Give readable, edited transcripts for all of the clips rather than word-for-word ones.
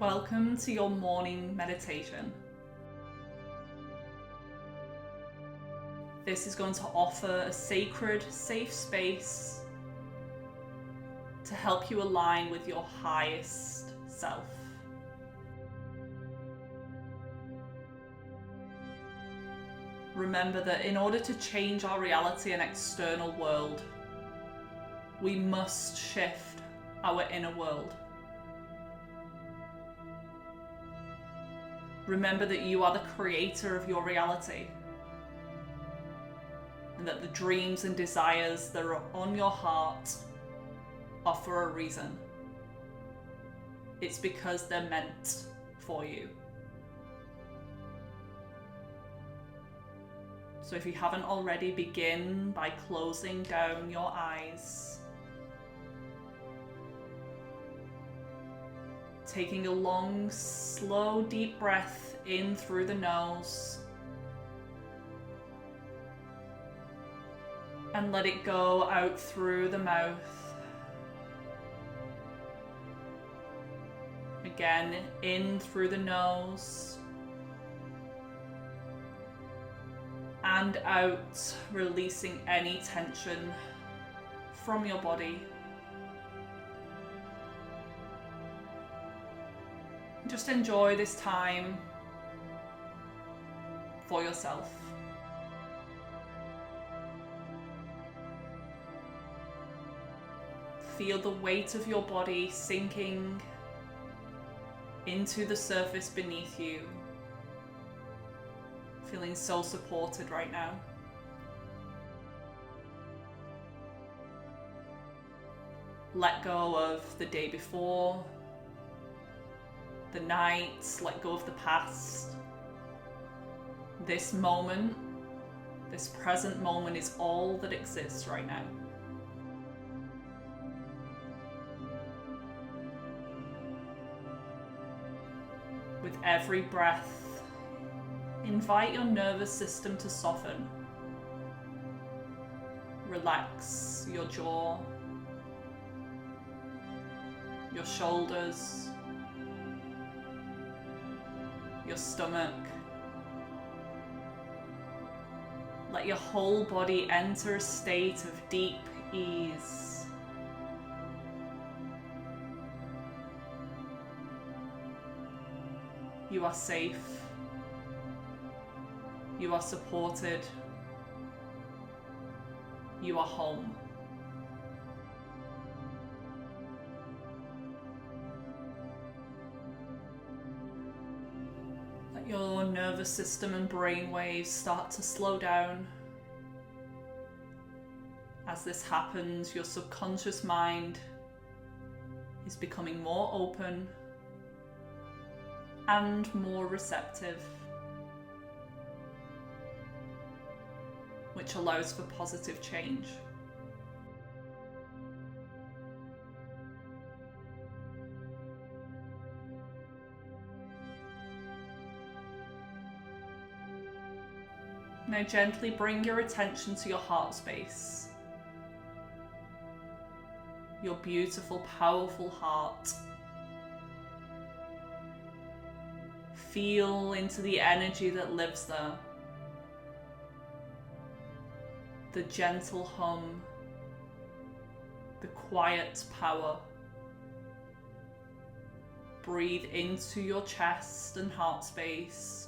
Welcome to your morning meditation. This is going to offer a sacred, safe space to help you align with your highest self. Remember that in order to change our reality and external world, we must shift our inner world. Remember that you are the creator of your reality, and that the dreams and desires that are on your heart are for a reason. It's because they're meant for you. So if you haven't already, begin by closing down your eyes. Taking a long, slow, deep breath in through the nose. And let it go out through the mouth. Again, in through the nose. And out, releasing any tension from your body. Just enjoy this time for yourself. Feel the weight of your body sinking into the surface beneath you. Feeling so supported right now. Let go of the day before, the night, let go of the past. This moment, this present moment is all that exists right now. With every breath, invite your nervous system to soften. Relax your jaw, your shoulders, your stomach. Let your whole body enter a state of deep ease. You are safe. You are supported. You are home. Let your nervous system and brain waves start to slow down. As this happens, your subconscious mind is becoming more open and more receptive, which allows for positive change. Now gently bring your attention to your heart space. Your beautiful, powerful heart. Feel into the energy that lives there. The gentle hum, the quiet power. Breathe into your chest and heart space.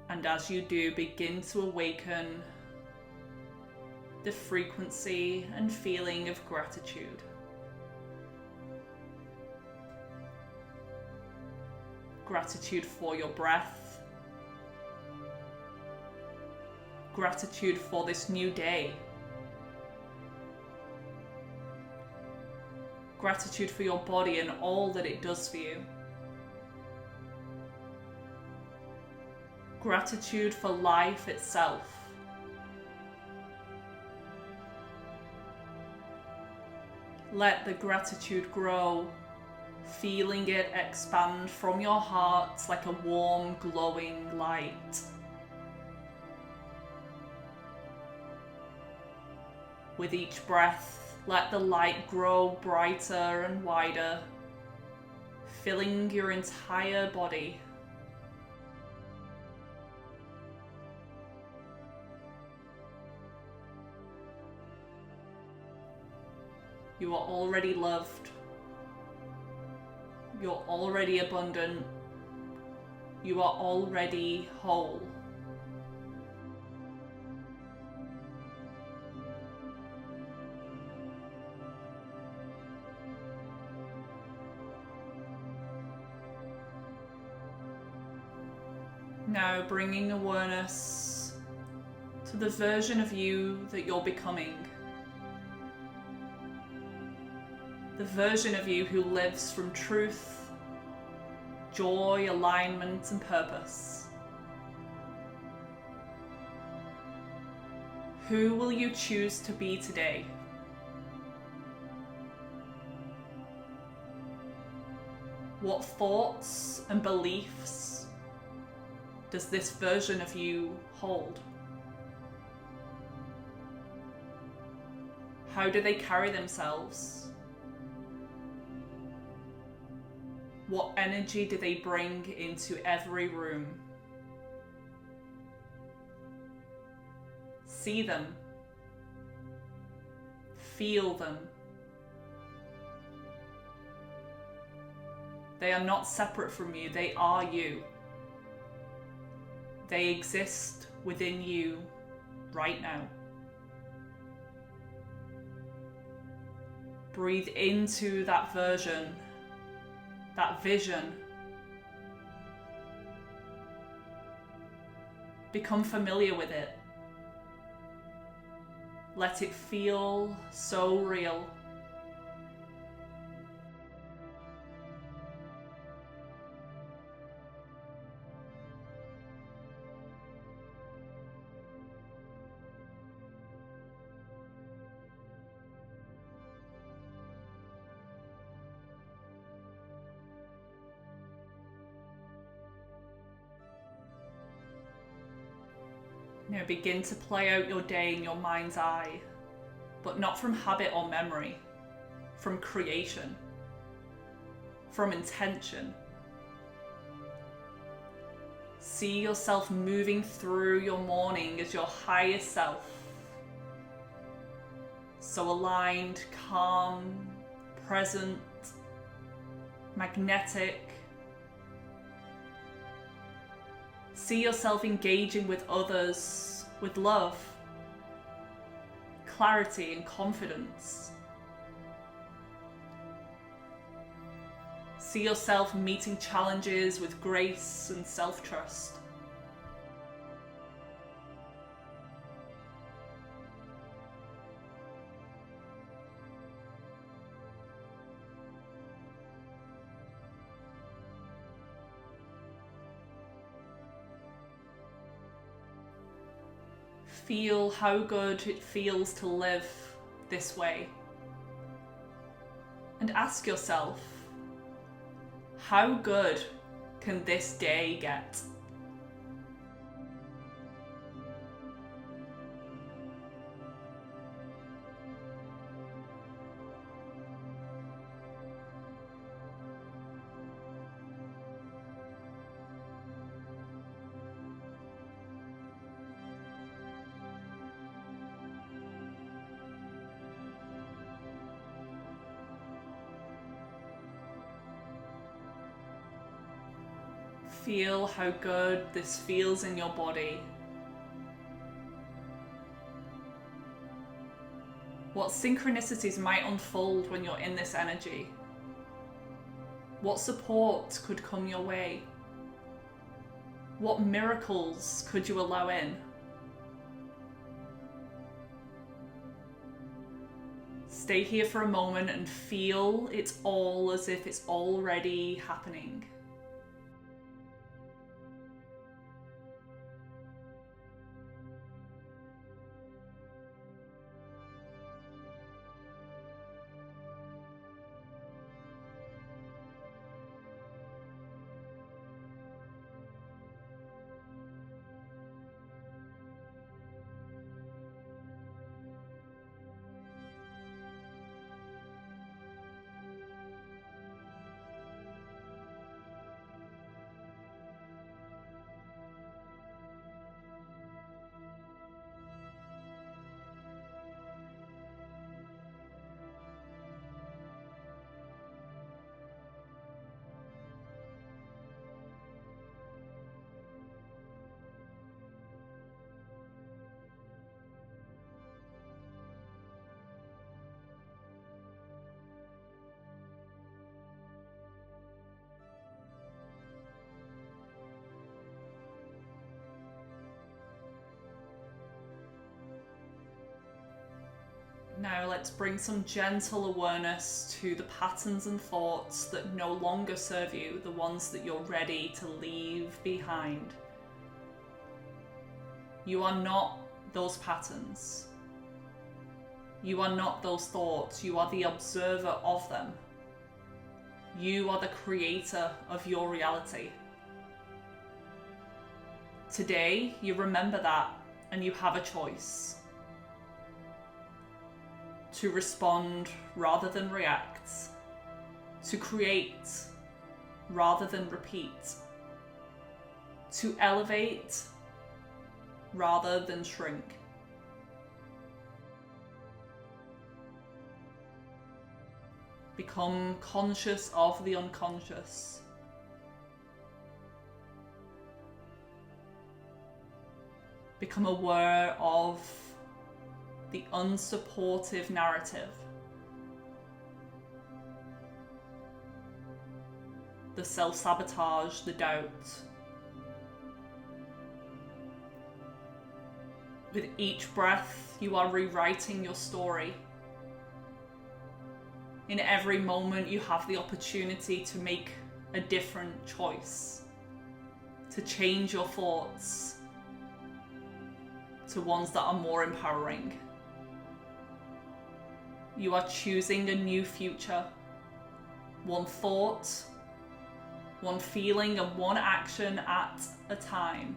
And as you do, begin to awaken the frequency and feeling of gratitude. Gratitude for your breath. Gratitude for this new day. Gratitude for your body and all that it does for you. Gratitude for life itself. Let the gratitude grow, feeling it expand from your heart like a warm, glowing light. With each breath, let the light grow brighter and wider, filling your entire body. You are already loved. You're already abundant. You are already whole. Now bringing awareness to the version of you that you're becoming. The version of you who lives from truth, joy, alignment, and purpose. Who will you choose to be today? What thoughts and beliefs does this version of you hold? How do they carry themselves? What energy do they bring into every room? See them. Feel them. They are not separate from you, they are you. They exist within you right now. Breathe into that version, that vision. Become familiar with it. Let it feel so real. Now begin to play out your day in your mind's eye, but not from habit or memory, from creation, from intention. See yourself moving through your morning as your highest self. So aligned, calm, present, magnetic. See yourself engaging with others with love, clarity, and confidence. See yourself meeting challenges with grace and self-trust. Feel how good it feels to live this way. And ask yourself, how good can this day get? Feel how good this feels in your body. What synchronicities might unfold when you're in this energy? What support could come your way? What miracles could you allow in? Stay here for a moment and feel it all as if it's already happening. Now let's bring some gentle awareness to the patterns and thoughts that no longer serve you, the ones that you're ready to leave behind. You are not those patterns. You are not those thoughts. You are the observer of them. You are the creator of your reality. Today, you remember that and you have a choice. To respond rather than react. To create rather than repeat. To elevate rather than shrink. Become conscious of the unconscious. Become aware of the unsupportive narrative. The self-sabotage, the doubt. With each breath, you are rewriting your story. In every moment, you have the opportunity to make a different choice, to change your thoughts to ones that are more empowering. You are choosing a new future, one thought, one feeling, and one action at a time.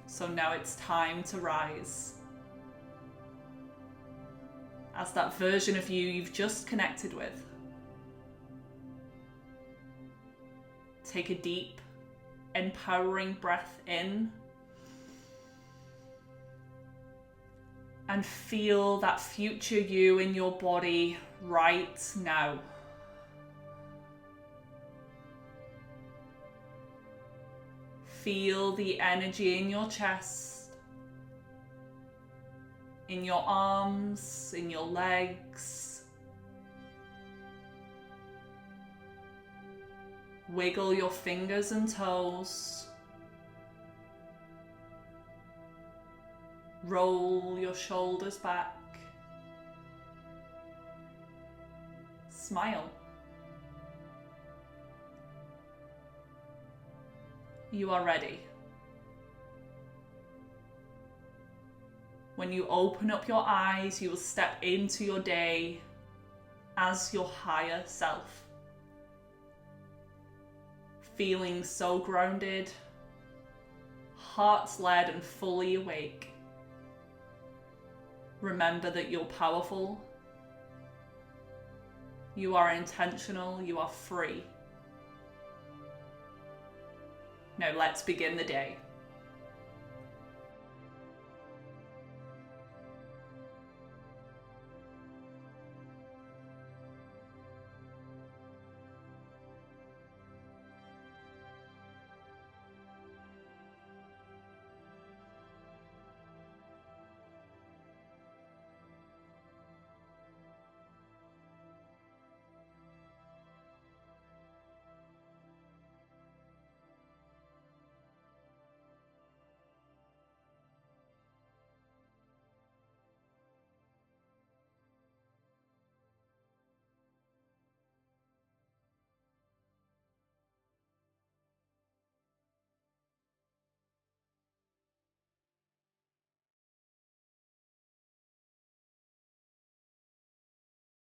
So now it's time to rise. As that version of you you've just connected with. Take a deep, empowering breath in. And feel that future you in your body right now. Feel the energy in your chest, in your arms, in your legs. Wiggle your fingers and toes. Roll your shoulders back. Smile. You are ready. When you open up your eyes, you will step into your day as your higher self. Feeling so grounded, heart-led and fully awake. Remember that you're powerful. You are intentional, you are free. Now let's begin the day.